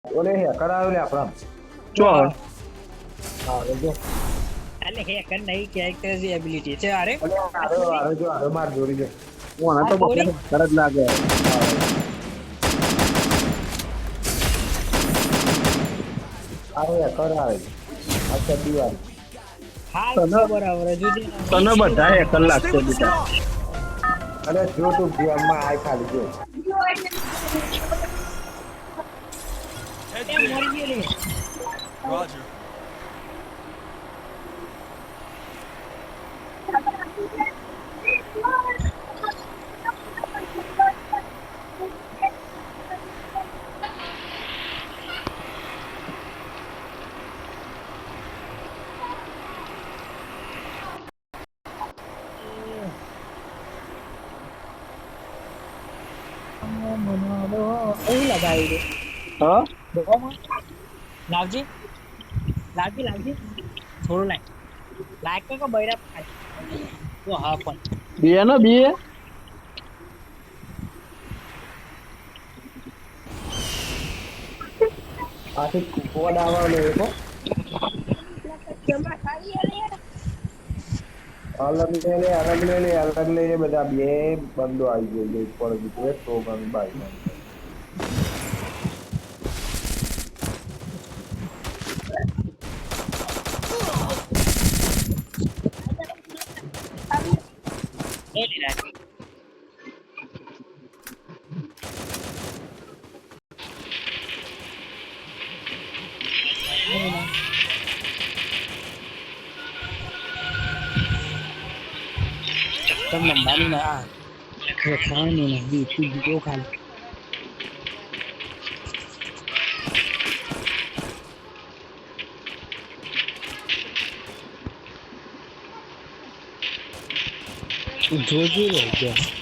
ઓલે હે કરાવ્યો લે આપણા ચો આવે હા જો એટલે હેકર નહીં કેરેક્ટર ની એબિલિટી છે અરે ઓલે આરો જો આરો માર જોડી દે હું આ આ તો ચોરી બપોર તરત લાગે આરો હે કરાવે અચ્છા દિવાળી હાલ તને છે બરાબર હજુ જે તને બધા હેકર લાગશે બેટા અરે જો તું ગેમમાં આય ખાલી જો એ મરી ગયો લે Roger. એવું લગાવી દે હા લાવજી લાવજી લાવજી થોડું લાય લાયક તો બૈરા ખાય તો હા પણ બે ને બે આથી કોડ આવવાનો એકો અલગ લઈને બધા બે બંદો આવી ગયો ઉપર બીજો તો ગન બાઈ એ લીધા તમને માની ના ખાવાનું નહીં તું ગયો ખાલી જોજે રહી ગયા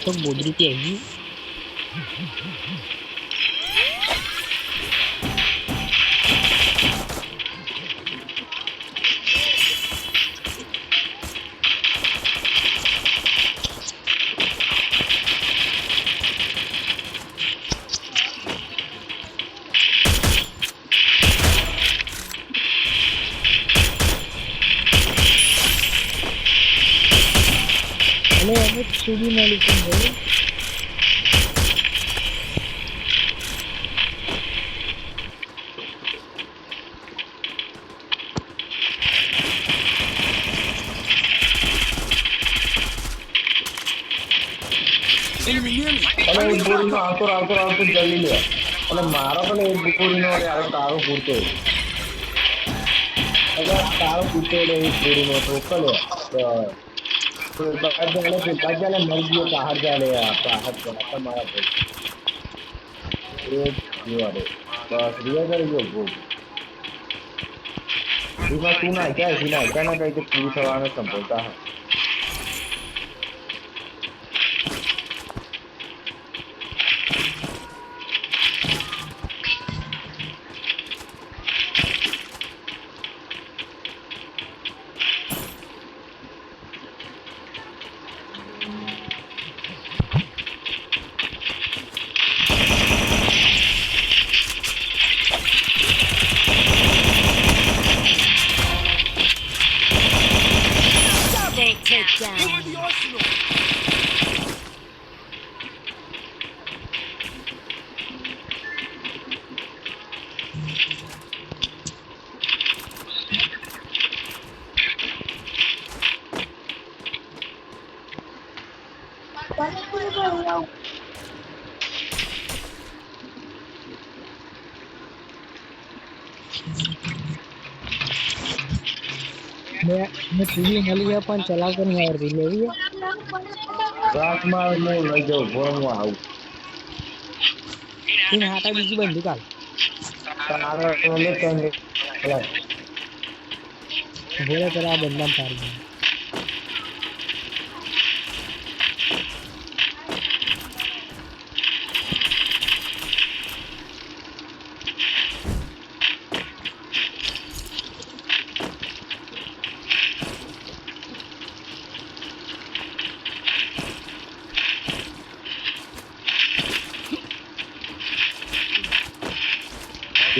તો બોદરી કે આવી અને અમે સુધી મળી પણ ગયું Enemy near me. અને એક ગોળીનો આવતો જલ્દી લે અને મારો પણ એક ગોળીનો યાર તારો પૂરતો અગર તારો પૂરતો લે એક ગોળીનો તો કલે બાજાને મરી ગયો બહાર ચાલે બહાર તમારા ભાઈ એ જોવાડે બસ રિયા કરી ગયો ભોગ એમાં તું ના ક્યાં ના કઈ તો પૂરી થવાનો સંભવતા હા Over the arsenal. मैं टीवी मળી ગયા પણ ચલાવતો નહીં આવડતી લેવી ક્લાસમાં હું લઈ જાઉં ભણવા આવું તીન હાટા બીજી બંધી કાલ તારા લે કઈ બોલે પેલા બંધમ પાડી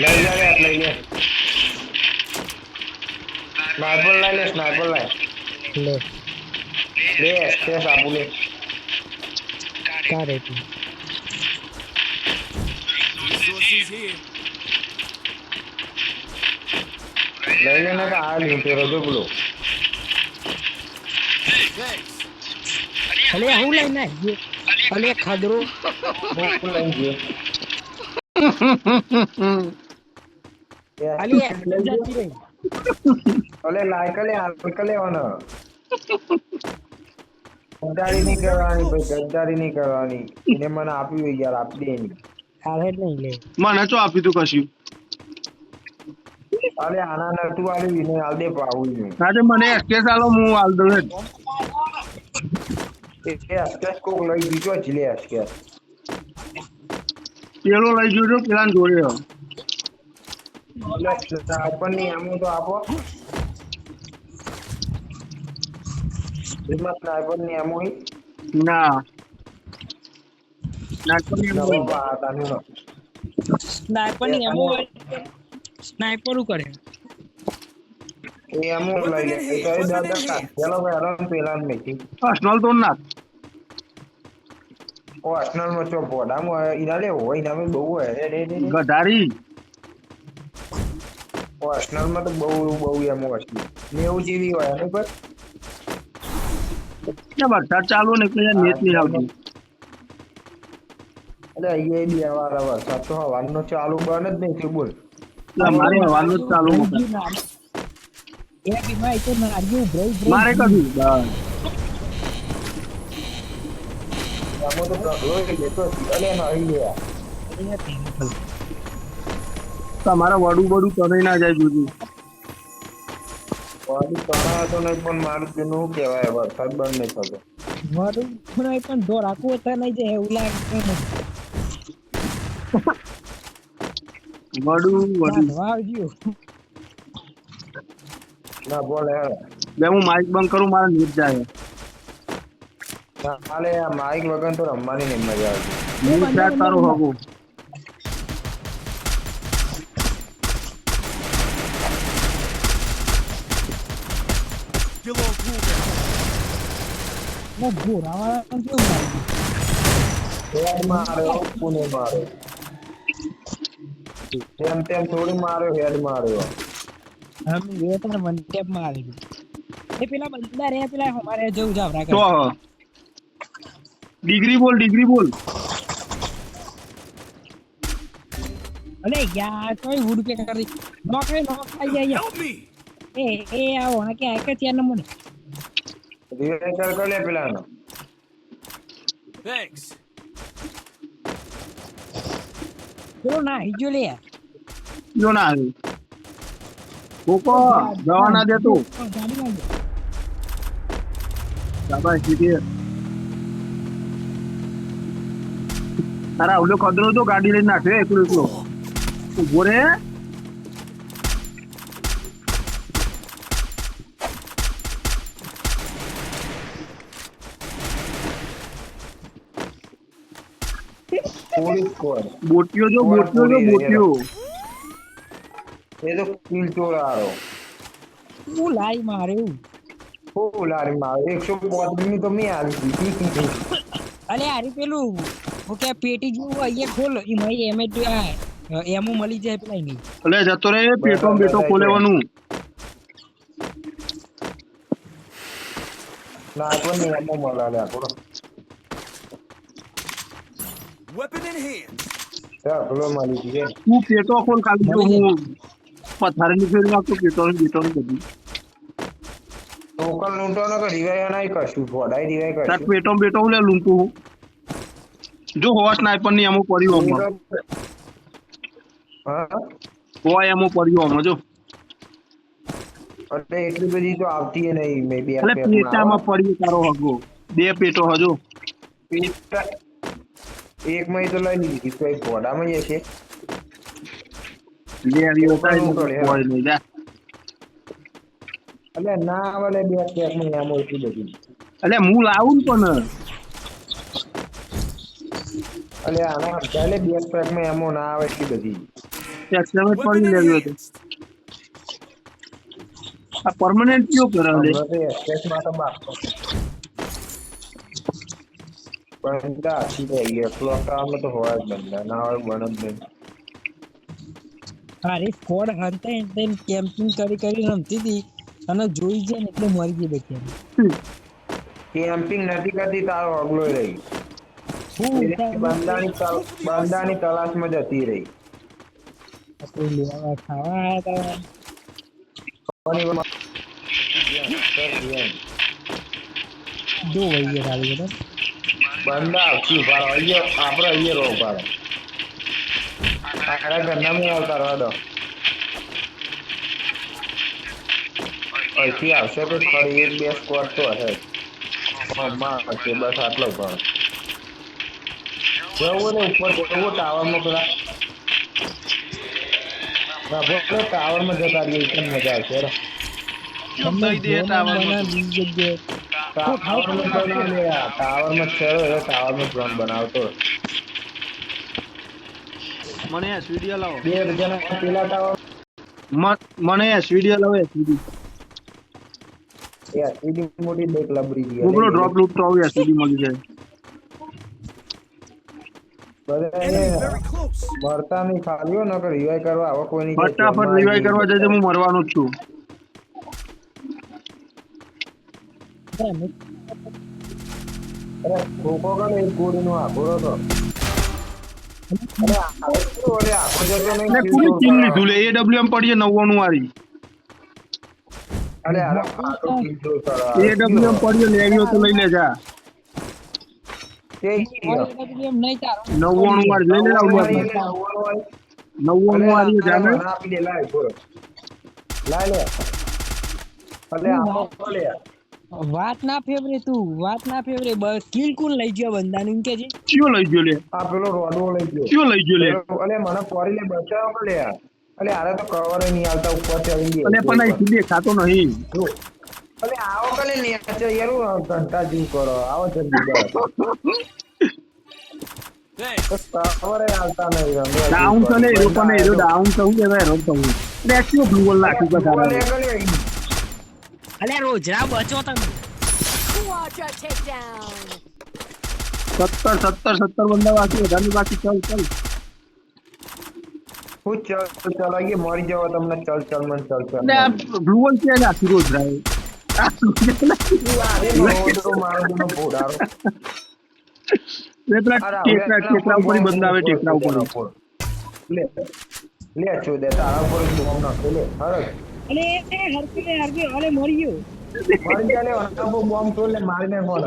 લઈ લે લઈ લે સ્નાઈપર લઈ લે સ્નાઈપર લઈ લે લે સ્પેસ આપું લે કા રેતી Resources here. લઈ લે ને તો આ લૂંટેરો જો બોલો Thanks. અલે હું લઈને આવ્યો અલે ખાદરો હું લઈ ગયો અલે જતી રહી અલે લાઈક લે હાલ લેવાનો ગદ્દારી નહીં કરવાની ભાઈ ગદ્દારી નહીં કરવાની એને મને આપી હોય યાર આપી દે એની હાલે નહીં લે મને ચો આપી તું કશું અરે આના નટુ વાળી વિને હાલ દે પાવું ને આજે મને એસકેસ આલો હું હાલ દઉં હેડ. એ સ્કેચ કોક લઈ દીધો જ લે સ્કેચ પેલો લઈ જોજો પેલા જોડે હો. આપણને આમ તો આપો એમાં સ્નાઈપર ની આમ હોય ના ના તો નહીં બોલ. સ્નાઈપર ની એમો સ્નાઈપર કરે એ આમ લઈ લે એ તો એ દાદા પેલો ભાઈ પેલા નથી પર્સનલ તો ના ઓ અસનલ માં ચો પોડામાં ઈના લે હોય ઈના બહુ હોય રે ગધારી ઓ અસનલ માં તો બહુ એમ હોય 90 જેવી હોય ને પર કે બધા ચાલુ ને કે નેટ નહીં આવતું. અરે એ બી આવા વરસાદ તો હવાનો ચાલુ બન જ નહીં થયું બોલ મારે હવાનું જ ચાલુ હતું. એ બીમાઈ તો માર્યું બ્રેક મારે કશું બસ. આમાં તો રોય લેતો અલે નહીં લે તમારે વડું બડું કરી ના જાય જોજો. વાડી તણા તો નહીં પણ મારું તેનું શું કહેવાય વરસાદ બંધ નહીં થતો મારું પણ દોર આખું હતા નહીં જાય એવું લાગે વડું આવજો ના બોલે બે હું માઇક બંધ કરું મારા નેટ જાય. હાલે આ માઇક વગર તો રમવાની નહીં મજા આવતી નેટ જાય તારું હગું. Still on cooldown. ના ગોરાવાળા પણ કેવું લાગ્યું હેડ માર્યો પુણે માર્યો તેમ થોડી માર્યો હેડ માર્યો અમે એ તો વન ટેપ મારી એ પેલા બંદા રે પેલા અમારે જવું જાવરા તો ડિગ્રી બોલ અલે યાર કોઈ વુડ પે કરી નોકરી નોકાઈ જાય Help me. એ આવો ને કે આ કે ત્યાં નમો ને રિવાઇવ કર લે પેલાનો Thanks. પેલો ના હિજો લે જો ના આવે કોકો જવા ના દે તું. ગાડી માં શાબાશ જીતી. તારા ઓલો ખદરો તો ગાડી લઈને નાખ્યો એકલો ઉભો રે. પોલીસ કોડ બોટીઓ જો એ તો કિલ ચોરારો હું લાઈ માર્યું ઓ લારી માર 135 ની તો મેં આવી દીધી અલે આરી પેલું હું કે પેટી જેવું અહીંયા ખોલ એમાં એમો મળી જાય પેલા નહીં એટલે જતો રે બેટો ખોલેવાનું. ના પણ નહીં એમો મળા લે આપણો Weapon in hand. ચાલ ભલો મારી દીધે તું પેટો ખોલ ખાલી તો હું પથારી ફેરી નાખતો બેટો બધી લોકલ લૂંટો ને કે રિવાઇવ નહીં કરશું ફોડાઈ રિવાઇવ તાર કરશું બેટો લે લૂંટું હું જો હોવા સ્નાઈપર ની એમો પડ્યું હમણાં હા હોય એમો પડ્યું હમણાં જો એટલે એટલી બધી તો આવતી નહીં મે બી એટલે પેટામાં પડ્યું તારો હગો બે પેટો હજો એક માં તો લઈ લીધી તો એક ફોડામાં જ છે લે આવ્યો હોય નહીં જા. એટલે ના વાલે બે પેક માં આમ એટલી બધી એટલે હું લાવું ને પણ એટલે આના ચાલે બે પેક માં એમો ના આવે એટલી બધી એક્સેમેટ Weapon પડી લેવી હતો enhanced. આ પરમાનન્ટ કયો કરે લે હમણાં તો એક્સેસમાં તો બાપો પણ ત્યાં આખી રહી ગઈ એકલો કામમાં તો હોય જ બંધા ના હોય બન જ નહીં અરે સ્કોડ હંતે તેમ કેમ્પિંગ કરી રમતી હતી અને જોઈ જાય ને એટલે મરી ગઈ બચી કેમ્પિંગ નથી કરતી તારો અગલો રહી હું બંદાની તલાશમાં જતી રહી કોઈ લેવા ખાવા આવ્યા જો વહી ગયા ખાલી બધા બંદા આવતી ઉભા રહો અહીંયા આપણે અહીંયા રહો ઉભા રહો તારા ઘરના મેં આવતા રહો દો અહીંથી આવશે તો ખરી એક બે સ્કોર તો હશે માં હશે બસ આટલો પણ જવું ને ઉપર જવું ટાવરમાં પેલા ટાવરમાં જતા રહીએ એકદમ મજા આવશે ટાવરમાં ચડો એટલે ટાવરમાં ડ્રોન બનાવતો મને એસવીડી લાવો બે જણા પેલા ટાવર મને એસવીડી લાવો એસવીડી એ આટલી મોટી ડેક લબડી ગઈ હું પેલો ડ્રોપ લૂટ તો આવું એસવીડી મળી જાય બધા Enemy એને very close. મરતા નહીં ખાલીઓ ન કે રિવાઈ કરવા આવો કોઈ નહીં ફટાફટ રિવાઈ કરવા જજે હું મરવાનો જ છું અરે ખોખો કરે એક ગોળીનો આખો તો અરે આખો જતો નહીં ને કોની કિલ લીધું લે એડબ્લ્યુએમ પડીએ 99 વાળી અરે આખો કિલ જો એડબ્લ્યુએમ પડીએ લેવ્યો તો લઈ લેજા તે એમ નહીં તારો 99 વાળી લઈ લે આવડું 99 વાળી જાને આપી દે લાય પૂરો લાય લે અલે આખો લે વાત ના ફેવરે તું વાત ના ફેવરે બસ કિલ કોણ લઈ ગયો બંદાને એમ કે છે કયો લઈ ગયો લે આ પેલો રોડો લઈ ગયો કયો લઈ ગયો લે અલે મને પોરી લે બચાવ લે અલે આરે તો કવર નહીં આવતા ઉપર ચડી ગઈ અને પણ અહીં દેખાતો નહીં અલે આવો કલે નીચે યાર ઘંટા જી કરો આવો જલ્દી બસ Thanks. કવર આવતા નહીં ડાઉન તો લે એરો પણ એરો ડાઉન તો હું લેવા એરો તો હું રેક્યો બ્લુ વોલ નાખી કે તારા અલે રોજરા બચો તમે Quadra takedown. 17 બંદા બાકી વધારે બાકી ચાલ હું ચલ આઈએ મરી જાવ તમને ચલ મન ચલ ને આ બ્લુ વોલ કે નાખી રોજ રાય તો મારો નો પોડારો લે પેલા ટેકરા ઉપર બંદા આવે ટેકરા ઉપર લે છો દે તારા ઉપર બોમ્બ નાખો લે હરક અલે એ હરકી અલે મરી ગયો મારી ચાલે અનાબો બોમ્બ તો લે મારીને ફોન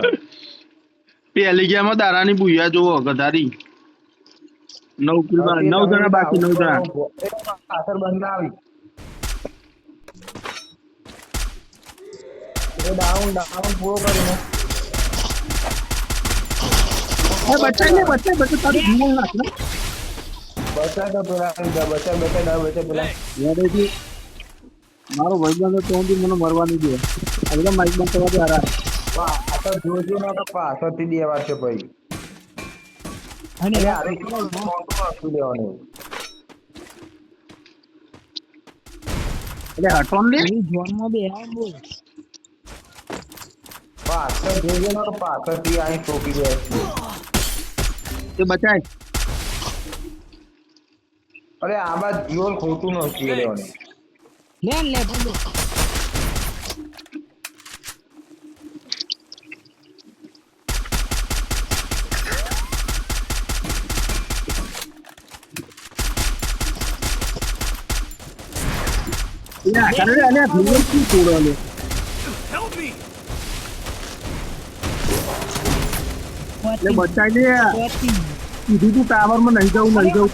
પેલી ગેમમાં દારાની બુયા જોવો ગધારી 9 કિલ 9 જણા બાકી 9 જણા પાછળ બંધ આવી એ ડાઉન પૂરો કરીને એ બચાઈ તારું જીવન નાખ ને બચા તો પેલા બચા પેલા યાર એ મારો ભાઈબંધ તો હું મને મરવાની દે આ બધા માઈક બંધ કરવા દે હારા વાહ આ તો જોજો ના તો પાછળથી દેવા છે ભાઈ અને એટલે આરે કેવું મોટું નાખી દેવાનું એટલે હટોન લે એ જોનમાં બે આ બોલ પાછળ જોજો ના તો પાછળથી અહીં ચોકી દે તે બચાય અરે આ બાદ જીવન ખોટું નથી લેવાનું લે બોલો યા કરે અને ભૂલ શું છોડો લે Help me. એટલે બચાઈ લે કીધું તું ટાવર માં નહીં જવું તો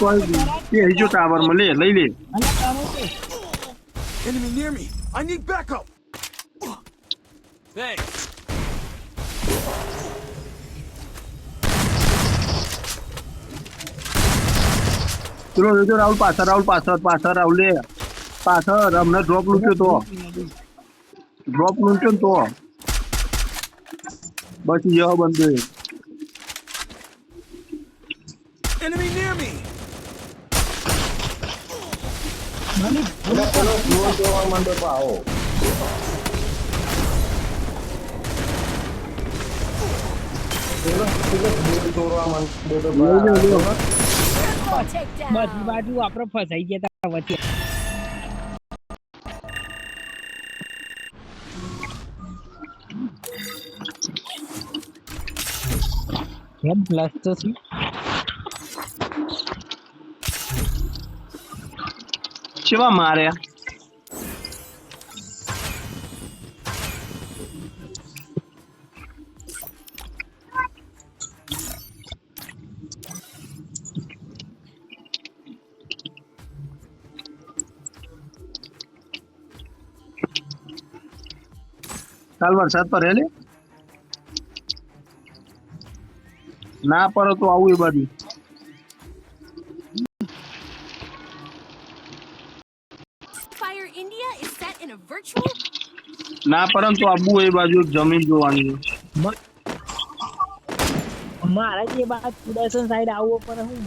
તે હઈ જો ટાવર માં લઈ લે અને કરો કે Enemy near me. I need backup. Thanks. ચલો જો રાહુલ પાછળ રાહુલ લે પાછળ અમને ડ્રોપ લૂટ્યો તો બસ યો બંદે Enemy near me. જોવા માંડો તો આવો ચોરવા માંડો તો Triple takedown. બધી બાજુ આપણે ફસાઈ ગયા તા વચ્ચે. કેમ પ્લસ તો છે કેવા માર્યા કાલ વરસાદ પડે લે ના પડે તો આવું એ બાજુ Fire India is set in a virtual. ના પડે ને તો આબુ એ બાજુ જમીન જોવાની મારા જે બાદ સુદર્શન સાઈડ આવવો પણ હું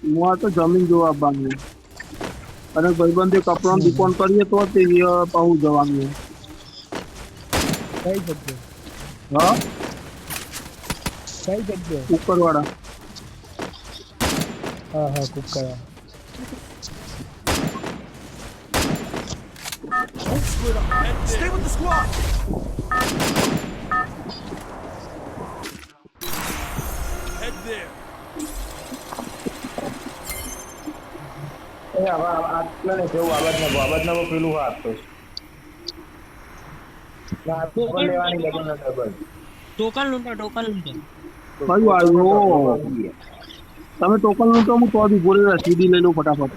હું આ તો જમીન જોવા આવવાનું અને ભાઈબંધે કપડાની દુકાન કરીએ તો તે પાછું જવાનું કઈ જગ્યાએ હા કઈ જગ્યાએ કુકરવાળા હા હા cooker Split up. Stay with the squad. Head there. એ હવે આટલા ને કેવું બાબતના પેલું હાથ તો લેવાની ડબલ ટોકન લૂંટો કયું આવ્યો તમે ટોકન નું તો હું તો બી બોલે સીડી લઈ લઉં ફટાફટ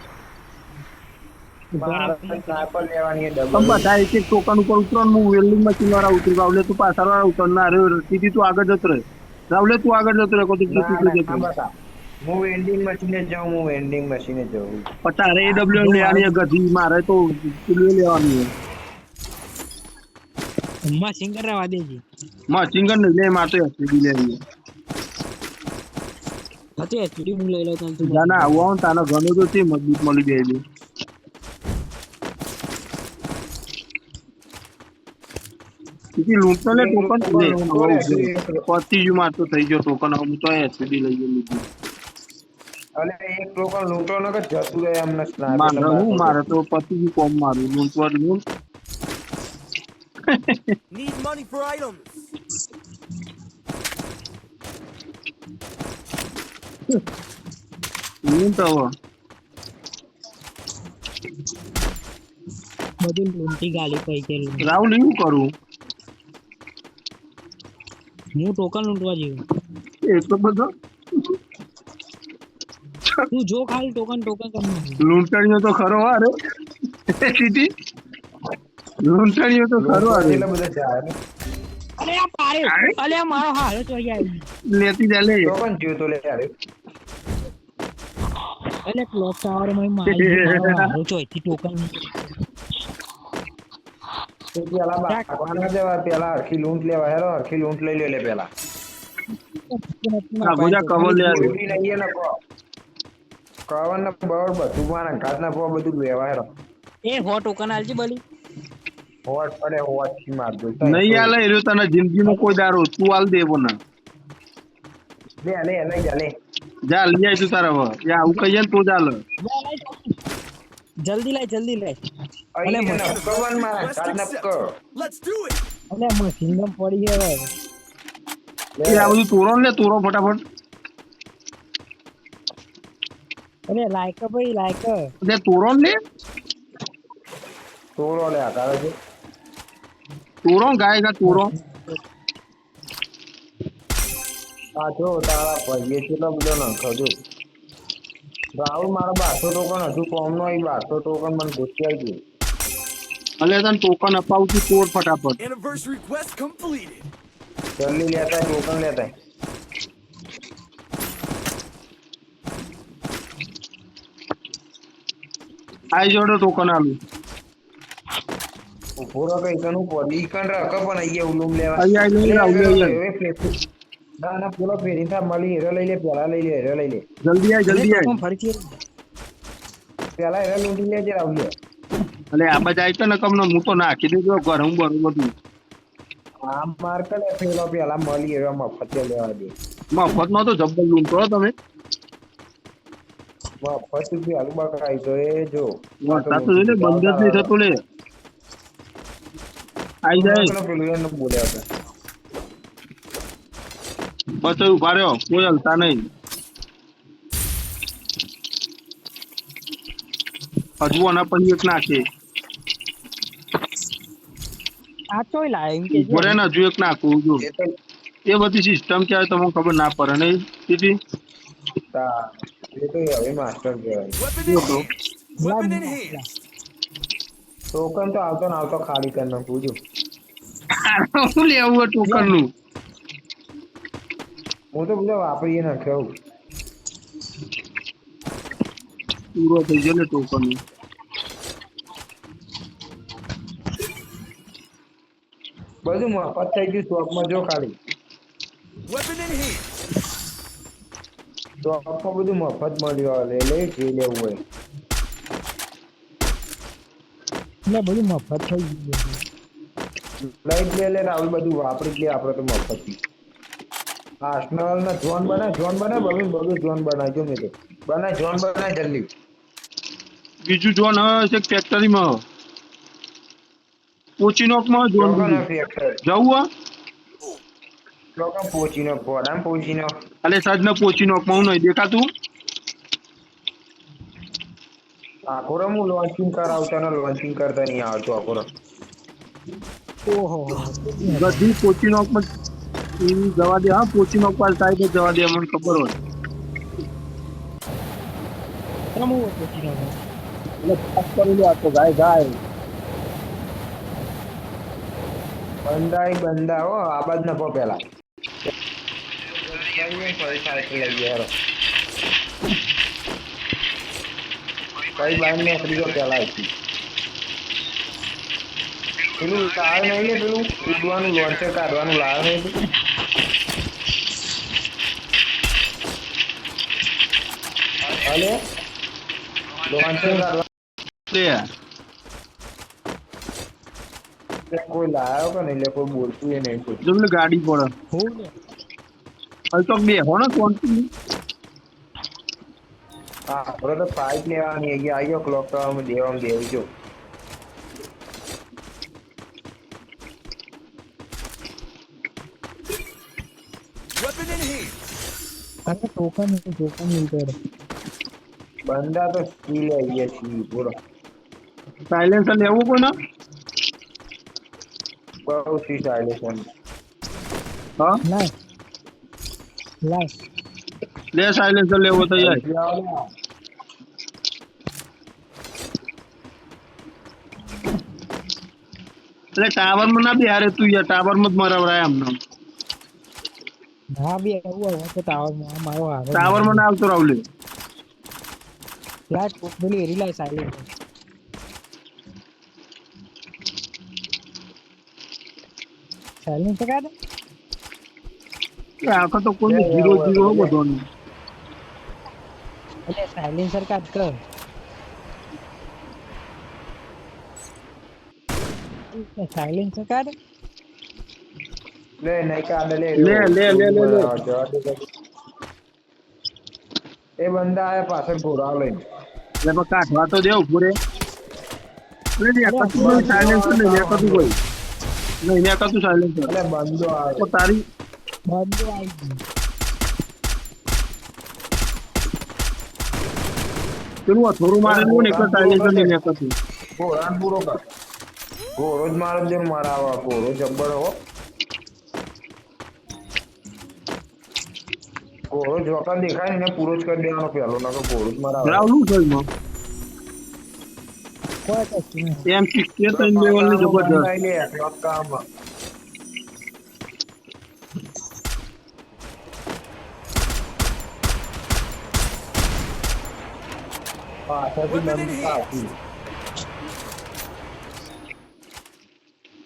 સ્નાઈપર લેવાની તમે ડબલ બધા એક એક ટોકન ઉપર ઉતરો હું વેલ્ડિંગ માં ચિનારા ઉતરી રાવલે તું પાછળ વાળા ઉતરનાર સીધી તું આગળ જતો રહે રાવલે તું આગળ જતો રહે કોઈ જતો હું વેન્ડિંગ મશીને જાઉં પચાસ AWM લેવાની ગધી મારે તો લેવાની માં સિંગર રહેવા દેજે માં સિંગર ને લે મારે સીડી લેવી હતી એચડી હું લઈ લઉં તું જાના આવું તાનો ઘણો તો છે મજબૂત મળી જાય છે ઈ લૂંટો લે ટોકન લે પતિ ju મારતો થઈ ગયો ટોકન હું તો એસડી લઈ ગયો લીધું અલે એક ટોકન લૂંટો ન કે જતું રહે એમને મારે તો પતિ ju કોમ મારું લૂંટવા દઉં Need money for items. લૂંટાવો બધું લૂંટી ગાલી પૈ કે રાહુલ એવું કરું હું ટોકન લૂંટવા જેવું એટલો બધો તું જો ખાલી ટોકન કરી લૂંટણીઓ તો ખરો અરે સીટી લૂંટણીઓ તો ખરો અરે એટલે બધા જાય અરે આ પારે અલે આ મારો હાલો ચોઈ આવી લેતી જા લે ટોકન જીવ તો લે યાર અલે ક્લોક ટાવર માં મારી હાલો ચોઈ થી ટોકન પેલા બાકવાના જવા પેલા હરખી લૂંટ લેવા હેરો હરખી લૂંટ લઈ લે પેલા આ ગોજા કવર લે આવે લૂંટી લઈએ ને કવર ને બળ બધું મારા ઘાટ ના પો બધું લેવા હેરો એ હો ટોકન આલજી બલી હોટ પડે હોટ થી મારજો નહીં આલે એરો તને જિંદગીમાં કોઈ દારો તું આલ દેવો ના લે જા લઈ આય તું તારા હવે યા આવું કહીએ ને તો ચાલે જલ્દી લાય અલે મને કવર મારા ઘાટ ના પકડ Let's do it. અલે મશીન ગમ પડી હવે એ આ બધું તોરો ફટાફટ અરે લાયક ભાઈ લાયક તે તોરો ને તોરો લે તારે છે તોરો ગાય કા તોરો આ જો તારા ભાઈએ કેટલો બધો નખજો રાહુલ મારો 1200 ટોકન હજુ કોમ નો ઈ 1200 ટોકન મને ગોઠવાઈ ગયું અલે તને ટોકન અપાવું છું તોડ ફટાફટ Anniversary quest completed. જલ્દી લેતા ટોકન લેતા આઈ જોડે ટોકન આલું પૂરો કઈ કનું પડી કન રક પણ આઈએ ઉલુમ લેવા આઈ લઈ રાહુલ ના પૂરો ફેરી થા મળી હેરો લઈ લે પેલા લઈ લે જલ્દી આય ફરીથી પેલા એને લૂંટી લેજે રાવલે. એટલે આ બધા આવી તો ને કમને હું તો નાખી દીધું ગરમ બરું બધું આમ માર કરે પેલો પેલા મળી એવા મફત લેવા દે. મફતમાં તો જબ્બર લૂંટો હો તમે મફત થી આલુ બકાઈ તો એ જો વરસાદ તો જોઈને બંધ જ નહીં થતો લે આઈ જાય પેલું એને બોલ્યા હતા. બસ ઉભા રહ્યો કોઈ હલતા નહીં હજુ આના પણ એક નાખે આ ચોય લાય એમ કે બોલે ને હજુ એક નાખું જો એ તો એ બધી સિસ્ટમ ક્યારે તમને ખબર ના પડે નહીં સીધી એ તો હવે માસ્ટર કહેવાય. Weapon in hand. Weapon in hand. Token તો આવતો ને આવતો ખાલી કરી નાખું છું. શું લેવું ટોકન નું હું તો બધા વાપરીએ નાખ્યો. પૂરો થઈ ગયો ને ટોકન નું બધું મફત થઈ ગયું શોપમાં જો ખાલી. Weapon in hand. શોપમાં બધું મફત મળ્યું આવે લઈ જે લેવું હોય. એટલે બધું મફત થઈ ગયું લઈ જ લે રાહુલ બધું વાપરી જ લે આપણે તો મફત થી. આર્સેનલ ના ઝોન બનાય બધું ઝોન બનાવજો મેં તો ઝોન બનાય જલ્દી. બીજું જોન છે ફેક્ટરીમાં પોચીનોકમાં જોન લોકોને ફેક્ટર જવું હા લોકો પહોંચીને ફોડામ પહોંચીને અલે સાજને પોચીનોકમાં હું નહીં દેખાતું આખોરમ હું લોન્ચિંગ કરાવતા ને લોન્ચિંગ કરતા નહીં આવતો આખોરમ. ઓહો બધી પોચીનોકમાં જવા દે હા પોચીનોક પર સાઈડ જવા દે મને ખબર હોય તમે હું પૂછી રહ્યો એટલે ખાસ કરી લે આ તો ગાય બંદા હો આબાદ ન પો પેલા કઈ બાઈન ને ફ્રીજો પેલા હતી પેલું લાવ નહીં લે પેલું ઉડવાનું લોન્ચર કાઢવાનું લાવ નહીં તું હાલે લોન્ચર કાઢવા લે કોઈ લાવ્યો કે નહીં લે કોઈ બોલતું એ નહીં કોઈ. જો મને ગાડી પડે હું ને હવે તો બે હો ને કોન્ટી હા આપણે તો પાઇપ લેવાની અહીંયા આવ્યો ક્લોક ટાવરમાં દેવામાં દેવું જો. Weapon in hand. અને ટોકન મિલતો રહે બંદા તો સ્કીલ આવીએ છીએ બોલો સાયલેન્સર લેવું કોઈ બહુ સી સાયલેશન હા લાય લે સાયલેન્સર લેવો તો યાર એટલે ટાવર માં ના બિહારે તું યાર ટાવર માં જ મરાવરાય આમને હા બી એવું હોય તો ટાવરમાં મારો આવે ટાવર માં ના આવતો રાવલે લાય પેલી એરી લાય સાયલેન્ટ સાયલેન્ટ કાઢ આખો તો કોઈ 0-0 બધો એટલે સાયલેન્સર કાઢ કર સાયલેન્સર કાઢ લે નહીં કાઢે લે એ બંદા આયા પાછળ ઘોડા લઈને એટલે પણ કાઢવા તો દેવ પૂરે એટલે કતું સાયલેન્સર નહીં કતું કોઈ નહીં કતું સાયલેન્સર એટલે બંદો આવે તો તારી બંધો આવી ગયું પેલું થોડું મારેલું ને એટલે સાયલેન્સર નહીં કતું ઘોડા પૂરો કર ઘોડો જ મારે જેમ મારાવા ઘોડો જબ્બર હો ઘોડો જોકા દેખાય ને એને પૂરો જ કરી દેવાનો પેલો ના ઘોડો જ મારાવા રાવલું છે એમાં કોઈ કશું નહીં એમ 63 લેવલ ની જબરજસ્ત કામ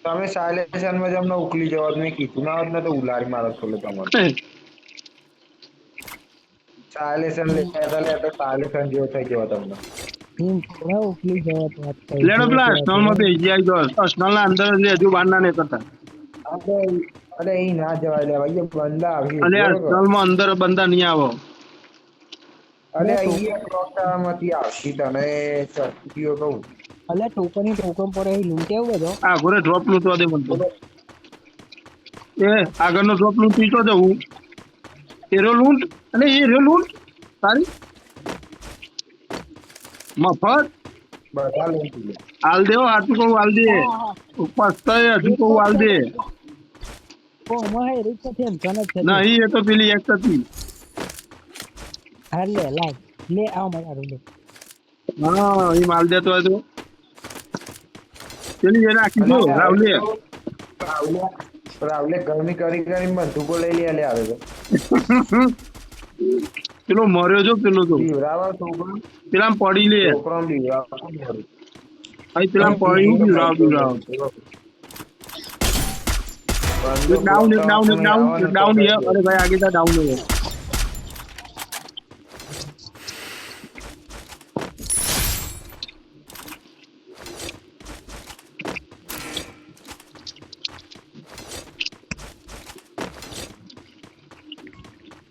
તમે સાયલેન્સર માં જમને ઉકલી જવા મેં કીધું ના હોત ને તો ઉલારી મારો થોડો તમારે સાયલેન્સર લેતા સાયલેન્સર જેવો થઈ ગયો તમને ટીમ થોડા ઉકલી ગયો તો વાત કરી. લેડો પેલા અર્સનલમાં તો ઈજી આવી ગયો. અર્સનલના અંદર જ હજુ બહાર ના નીકળતા. આપણે અરે ઈ ના જવાય લે ભાઈ, એ બંદા આવી અને બરોબર. અર્સનલમાં અંદર બંદા નહીં આવો. અરે અહીંયા પ્રોગ્રામમાંથી આવતી તને શક્તિઓ કહું. અલે ટોકન પડે એ લૂંટ એવું બધો. આ ઘરે ડ્રોપ લૂંટવા દે મને તો. એ આગળનો ડ્રોપ લૂંટ પીતો જવું. એરો લૂંટ અને એ રે લૂંટ સારી મફત બધા લૂંટી લે. હાલ દેવો હાથું કહું હાલ દે. પસ્તાય હજુ કહું હાલ દે. ઓ મહે રીત છે એમ કને છે. નહીં એ તો પેલી એક હતી. હાર લે લાય લે આવ મારા રૂલે. હા એ માલ દેતો હોય તો પેલી એ નાખી દો રાવલે. રાવલે ગરમી કરી કરીને બંદૂકો લઈ લે આવે છે. પેલો મર્યો જો પેલો તો બીવરાવા છોકરો પેલા પડી લે. છોકરાને બીવરાવા. અહીં પેલા પડી બીવરાવ બીવરાવ. એક ડાઉન એક ડાઉન એક ડાઉન એક ડાઉન है. अरे भाई आगे का डाउन है.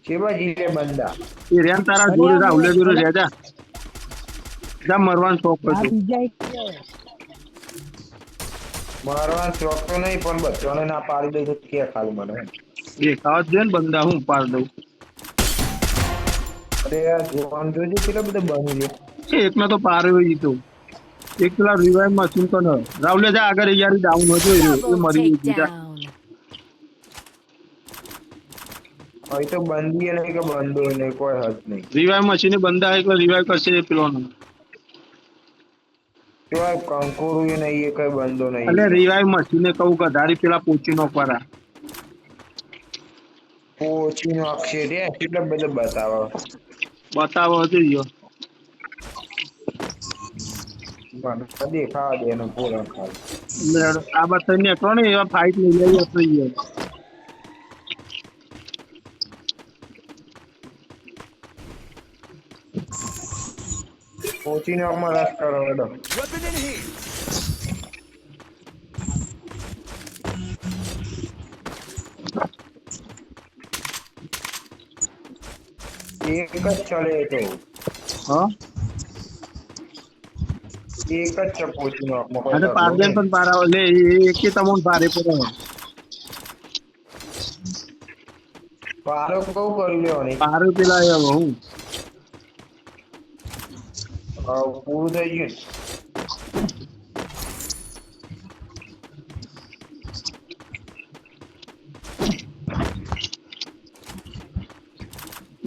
કેવા જીવે બંદા. ये रेन तारा जोरे राहुले जोरे रह जा. जा मरवान शौक આ कर. બીજા એક મારવાનો શોખ તો નહીં પણ બચ્ચાને ના પાડી દઈ તો કે ખાલી મને. ये खावत दे ने बंदा हूं पार दઉં. અરે યાર જોવાનું જોજે કેટલા બધા બની લે. एक ना तो पार हुई तो एक પેલા રિવાઇવ મશીન તો ન રાવલે જા આગળ યાર ડાઉન હતો એ મરી ગઈ જા. Takedown. હવે તો બંદી નહીં કે બંધો નહીં કોઈ હદ નહીં. રિવાઇવ મશીન બંદા એટલે રિવાઇવ કરશે એ પેલો નો. કેવાય કંકોરું એ નહીં એ કઈ બંધો નહીં. એટલે રિવાઇવ મશીન ને કહું ગધારી પેલા પોચી નો પરા. ઓછી નો અક્ષર રે કેટલા બધા બતાવો. બતાવો જોઈએ. મને દેખાવા દે એનો પૂરો ખાલી. એટલે આ બધા ને કોને એવા ફાઇટ લઈ લઈએ તો યાર. ઓછી નો માં રસ કરો હેડો. Weapon in heat. એક જ ચડે તો હા એક જ છે ઓછી નો અને પારદેન પણ પારા લે એકે તમોન ભારે પડે. પારો કઉ કરી લેવાની. પારો પેલા એ હું પૂરું થઈ ગયું.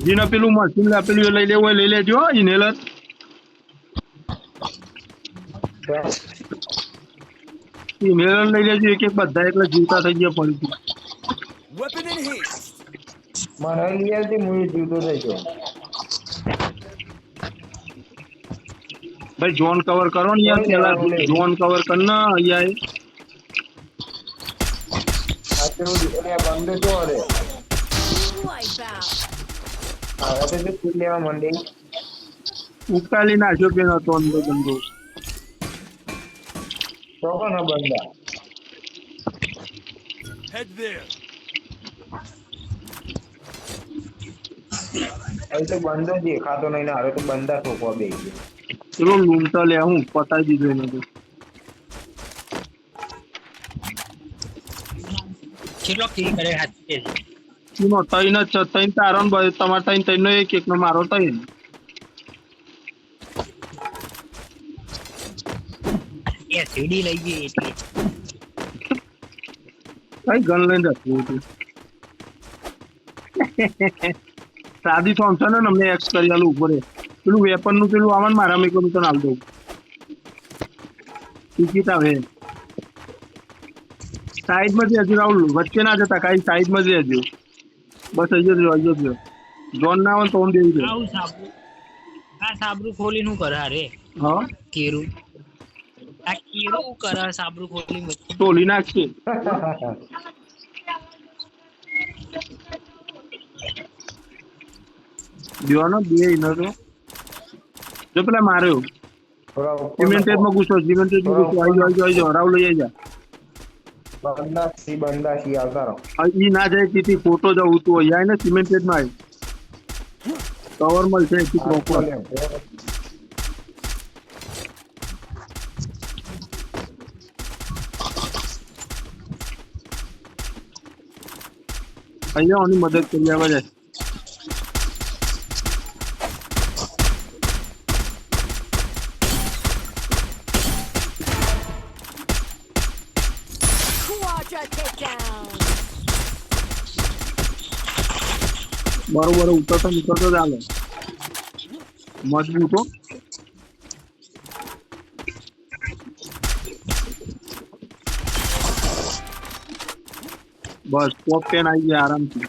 જીને પેલું મશીન પેલું લઈ લેવું હોય લઈ લેજો ઇનેલર. ઇનેલર લઈ લેજો એક એક બધા એટલે જીવતા થઈ ગયા ફરીથી. Weapon in heat. મને લઈ આવતી હું જીવતો થઈ ગયો. ભાઈ ઝોન કવર કરો ને યાર પેલા ઝોન કવર કર ના અહીંયા આ તો બંધ તો અરે Wipeout. હવે તો ફૂલ લેવા માંડી. ઉકાલી નાખ્યો કે નતો અંદર ગંદો. તો કોણ બંધા Head there. હવે તો બંધો દેખાતો નહીં ને હવે તો બંધા ઠોકવા બે ગયા. ચલો લૂંટા લે હું પતાઈ દીધું એને તો. કેટલો કિલ કરે હાથે. ઈનો તૈન જ તૈન તારો ને તમાર તૈન તૈન નો એક એક નો મારો તૈન. એ સીડી લઈ ગઈ એટલે કઈ ગન લઈને રાખવું હતું. સાદી થોમસન ને અમને એક્સ કરી આલું ઉપર પેલું વેપન નું પેલું આવન મારા મેં કરું તો નાલ દઉં. ટિકિટ આવે સાઈડ માં જ હજુ રાહુલ વચ્ચે ના જતા કઈ સાઈડ માં જ હજુ બસ અહીંયા જ જોન ના આવે તો ઓન દેવી દે. આવું સાબુ આ સાબરું ખોલી નું કરે અરે હા કેરું આ કેરું કરે સાબરું ખોલી ટોલી નાખશે. દિવાનો બે ઇનો તો જો પેલા માર્યો થોડા ઉપર સિમેન્ટેડ માં ઘૂસો, સિમેન્ટેડ માં ઘૂસો. આવી જાઓ રાવ લઈ જા. બંદાસી આવતા રહો. ઈ ના જાય તેથી ફોટો જ ઉતું હોય યાર ને સિમેન્ટેડ માં કવર મળશે ઠીક પ્રોપર. અહીંયા આની મદદ કરી આવે જાય. Quadra takedown. બરોબર ઉતરતો નીકળતો ચાલે મજબૂત હો. બસ ટોપ 10 આવી ગયા આરામથી.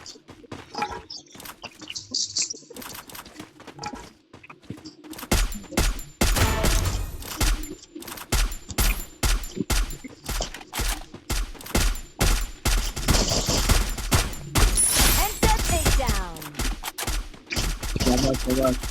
Enter takedown. શાબાશ શાબાશ.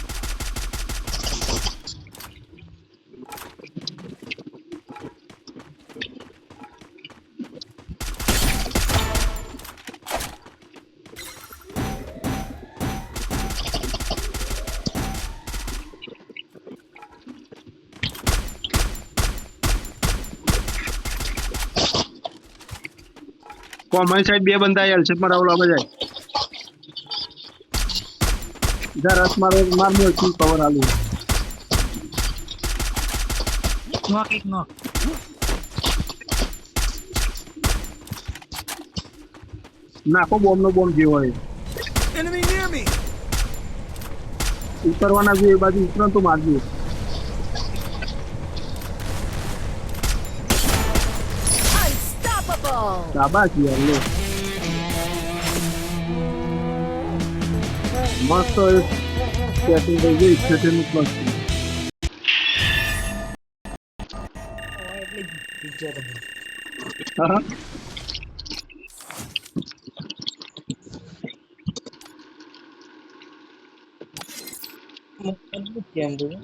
અમારી સાઈડ બે બંદા આયા છે મારા ઓલા બજાય ઇધર રસ મારો મારનો કી કવર આલુ નોક એક નોક. નાખો બોમ્બ નો બોમ્બ જેવો હોય Enemy near me. ઉતરવાના જે એ બાજુ ઉતરણ તો મારજો. Unstoppable. શાબાશ યાર લો મસ્ત સેટિંગ થઈ ગઈ સેટિંગ નું પ્લસ એટલે બીજો તો હા મજબૂત કેમ બોલું